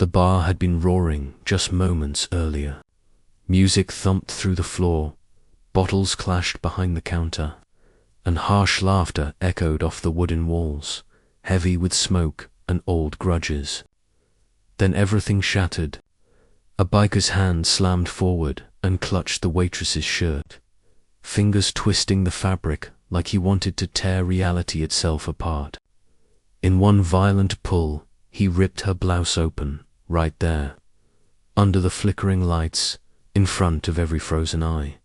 The bar had been roaring just moments earlier. Music thumped through the floor, bottles clashed behind the counter, and harsh laughter echoed off the wooden walls, heavy with smoke and old grudges. Then everything shattered. A biker's hand slammed forward and clutched the waitress's shirt, fingers twisting the fabric like he wanted to tear reality itself apart. In one violent pull, he ripped her blouse open, right there, under the flickering lights, in front of every frozen eye.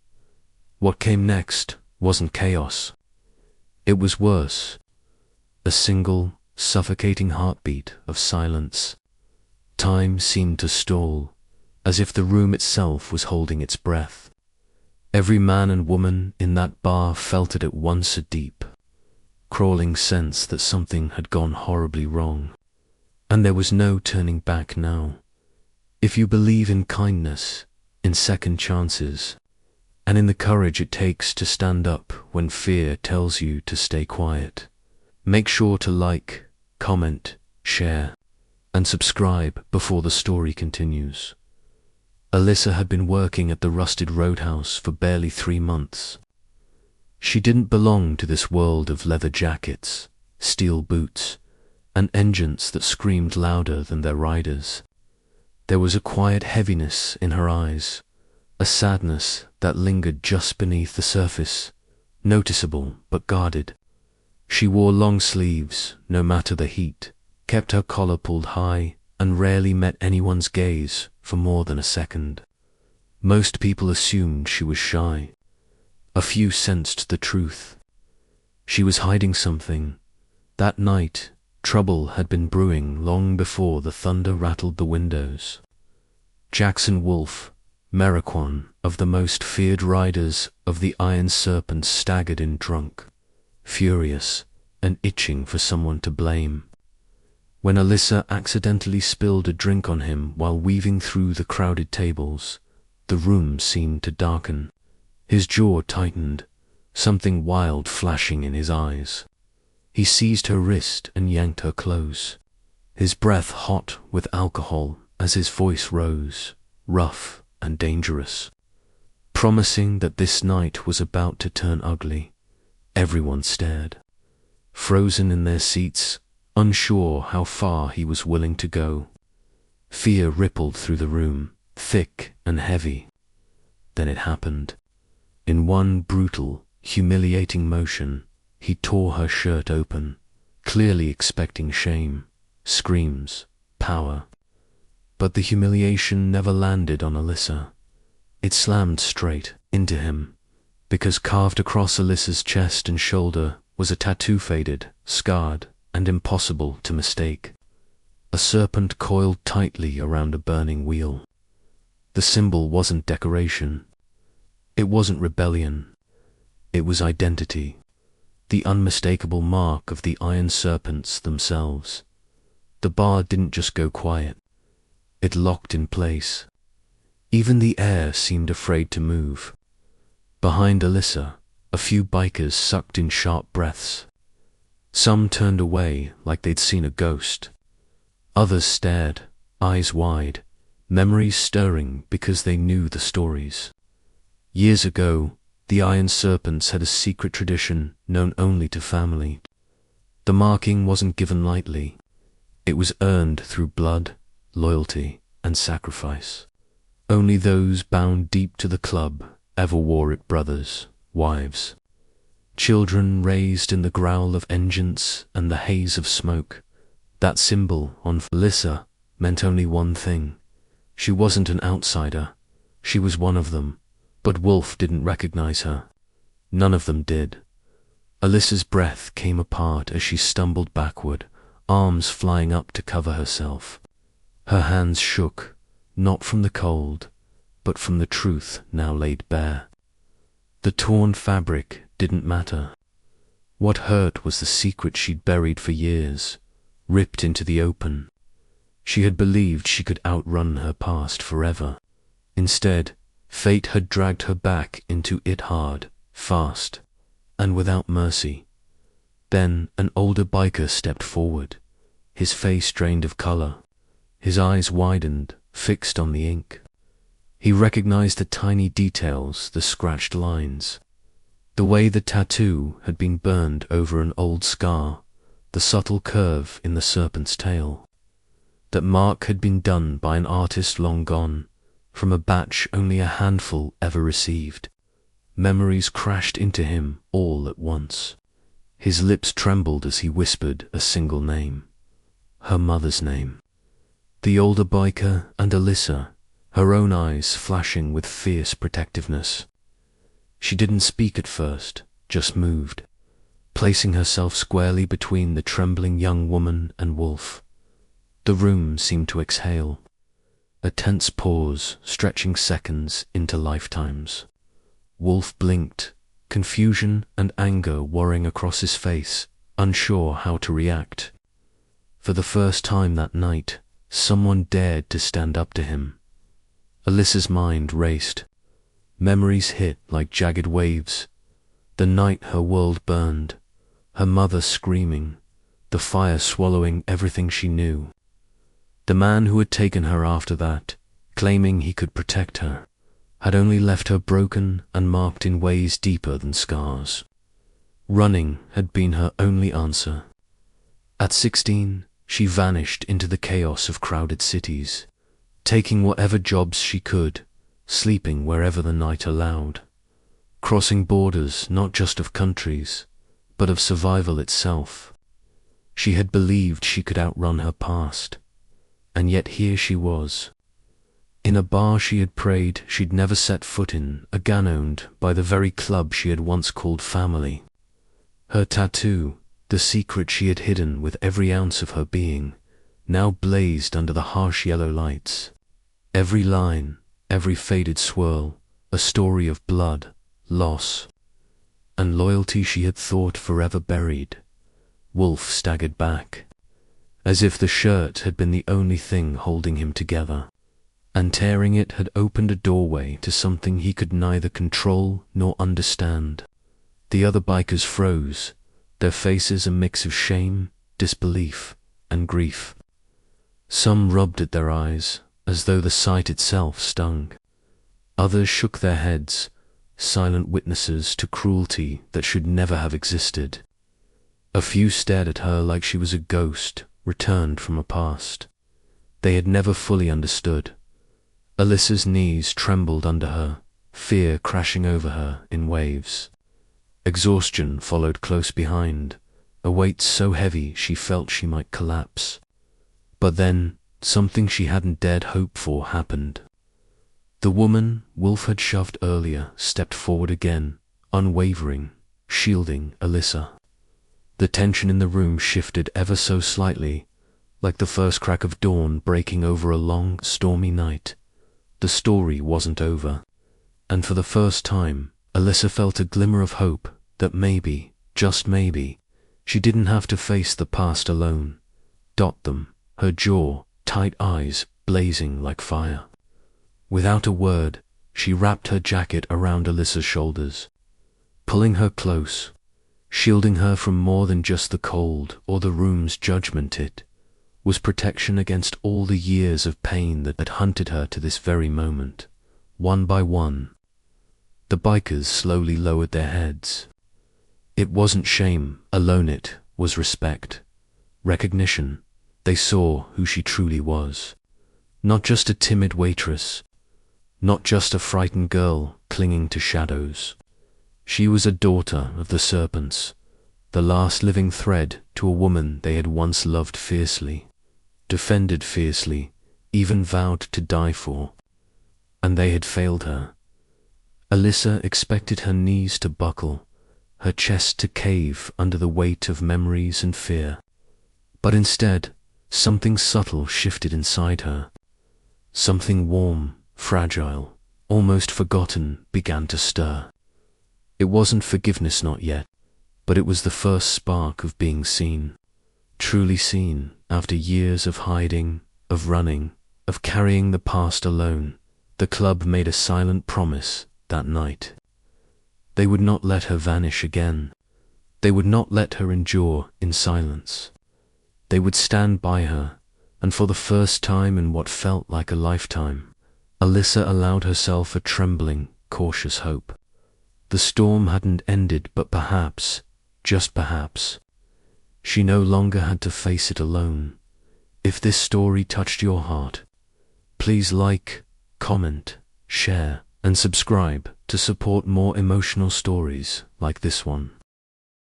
What came next wasn't chaos. It was worse. A single, suffocating heartbeat of silence. Time seemed to stall, as if the room itself was holding its breath. Every man and woman in that bar felt it at once, a deep, crawling sense that something had gone horribly wrong. And there was no turning back now. If you believe in kindness, in second chances, and in the courage it takes to stand up when fear tells you to stay quiet, make sure to like, comment, share, and subscribe before the story continues. Alyssa had been working at the Rusted Roadhouse for barely 3 months. She didn't belong to this world of leather jackets, steel boots, and engines that screamed louder than their riders. There was a quiet heaviness in her eyes, a sadness that lingered just beneath the surface, noticeable but guarded. She wore long sleeves, no matter the heat, kept her collar pulled high, and rarely met anyone's gaze for more than a second. Most people assumed she was shy. A few sensed the truth. She was hiding something. That night, trouble had been brewing long before the thunder rattled the windows. Jackson Wolfe, Merriquan of the most feared riders of the Iron Serpent, staggered in drunk, furious, and itching for someone to blame. When Alyssa accidentally spilled a drink on him while weaving through the crowded tables, the room seemed to darken. His jaw tightened, something wild flashing in his eyes. He seized her wrist and yanked her close, his breath hot with alcohol as his voice rose, rough and dangerous, promising that this night was about to turn ugly. Everyone stared, frozen in their seats, unsure how far he was willing to go. Fear rippled through the room, thick and heavy. Then it happened. In one brutal, humiliating motion, he tore her shirt open, clearly expecting shame, screams, power. But the humiliation never landed on Alyssa. It slammed straight into him, because carved across Alyssa's chest and shoulder was a tattoo, faded, scarred, and impossible to mistake. A serpent coiled tightly around a burning wheel. The symbol wasn't decoration. It wasn't rebellion. It was identity, the unmistakable mark of the Iron Serpents themselves. The bar didn't just go quiet. It locked in place. Even the air seemed afraid to move. Behind Alyssa, a few bikers sucked in sharp breaths. Some turned away like they'd seen a ghost. Others stared, eyes wide, memories stirring because they knew the stories. Years ago, the Iron Serpents had a secret tradition known only to family. The marking wasn't given lightly. It was earned through blood, loyalty, and sacrifice. Only those bound deep to the club ever wore it, brothers, wives, children raised in the growl of engines and the haze of smoke. That symbol on Alyssa meant only one thing. She wasn't an outsider. She was one of them. But Wolfe didn't recognize her. None of them did. Alyssa's breath came apart as she stumbled backward, arms flying up to cover herself. Her hands shook, not from the cold, but from the truth now laid bare. The torn fabric didn't matter. What hurt was the secret she'd buried for years, ripped into the open. She had believed she could outrun her past forever. Instead, fate had dragged her back into it hard, fast, and without mercy. Then an older biker stepped forward, his face drained of color, His eyes widened, fixed on the ink. He recognized the tiny details, the scratched lines, the way the tattoo had been burned over an old scar, the subtle curve in the serpent's tail. That mark had been done by an artist long gone, from a batch only a handful ever received. Memories crashed into him all at once. His lips trembled as he whispered a single name. Her mother's name. The older biker and Alyssa, her own eyes flashing with fierce protectiveness. She didn't speak at first, just moved, placing herself squarely between the trembling young woman and Wolf. The room seemed to exhale. A tense pause, stretching seconds into lifetimes. Wolf blinked, confusion and anger warring across his face, unsure how to react. For the first time that night, someone dared to stand up to him. Alyssa's mind raced. Memories hit like jagged waves. The night her world burned, her mother screaming, the fire swallowing everything she knew. The man who had taken her after that, claiming he could protect her, had only left her broken and marked in ways deeper than scars. Running had been her only answer. At 16, she vanished into the chaos of crowded cities, taking whatever jobs she could, sleeping wherever the night allowed, crossing borders not just of countries, but of survival itself. She had believed she could outrun her past, and yet here she was, in a bar she had prayed she'd never set foot in, again owned by the very club she had once called family. Her tattoo, the secret she had hidden with every ounce of her being, now blazed under the harsh yellow lights. Every line, every faded swirl, a story of blood, loss, and loyalty she had thought forever buried. Wolf staggered back, as if the shirt had been the only thing holding him together, and tearing it had opened a doorway to something he could neither control nor understand. The other bikers froze, their faces a mix of shame, disbelief, and grief. Some rubbed at their eyes, as though the sight itself stung. Others shook their heads, silent witnesses to cruelty that should never have existed. A few stared at her like she was a ghost returned from a past they had never fully understood. Alyssa's knees trembled under her, fear crashing over her in waves. Exhaustion followed close behind, a weight so heavy she felt she might collapse. But then, something she hadn't dared hope for happened. The woman Wolf had shoved earlier stepped forward again, unwavering, shielding Alyssa. The tension in the room shifted ever so slightly, like the first crack of dawn breaking over a long, stormy night. The story wasn't over, and for the first time, Alyssa felt a glimmer of hope that maybe, just maybe, she didn't have to face the past alone. Dot them, her jaw, tight eyes blazing like fire. Without a word, she wrapped her jacket around Alyssa's shoulders, pulling her close, shielding her from more than just the cold or the room's judgment. It was protection against all the years of pain that had hunted her to this very moment. One by one, the bikers slowly lowered their heads. It wasn't shame alone, it was respect, recognition. They saw who she truly was. Not just a timid waitress, not just a frightened girl clinging to shadows. She was a daughter of the serpents, the last living thread to a woman they had once loved fiercely, defended fiercely, even vowed to die for. And they had failed her. Alyssa expected her knees to buckle, her chest to cave under the weight of memories and fear. But instead, something subtle shifted inside her. Something warm, fragile, almost forgotten began to stir. It wasn't forgiveness, not yet, but it was the first spark of being seen. Truly seen, after years of hiding, of running, of carrying the past alone. The club made a silent promise that night. They would not let her vanish again. They would not let her endure in silence. They would stand by her, and for the first time in what felt like a lifetime, Alyssa allowed herself a trembling, cautious hope. The storm hadn't ended, but perhaps, just perhaps, she no longer had to face it alone. If this story touched your heart, please like, comment, share, and subscribe to support more emotional stories like this one.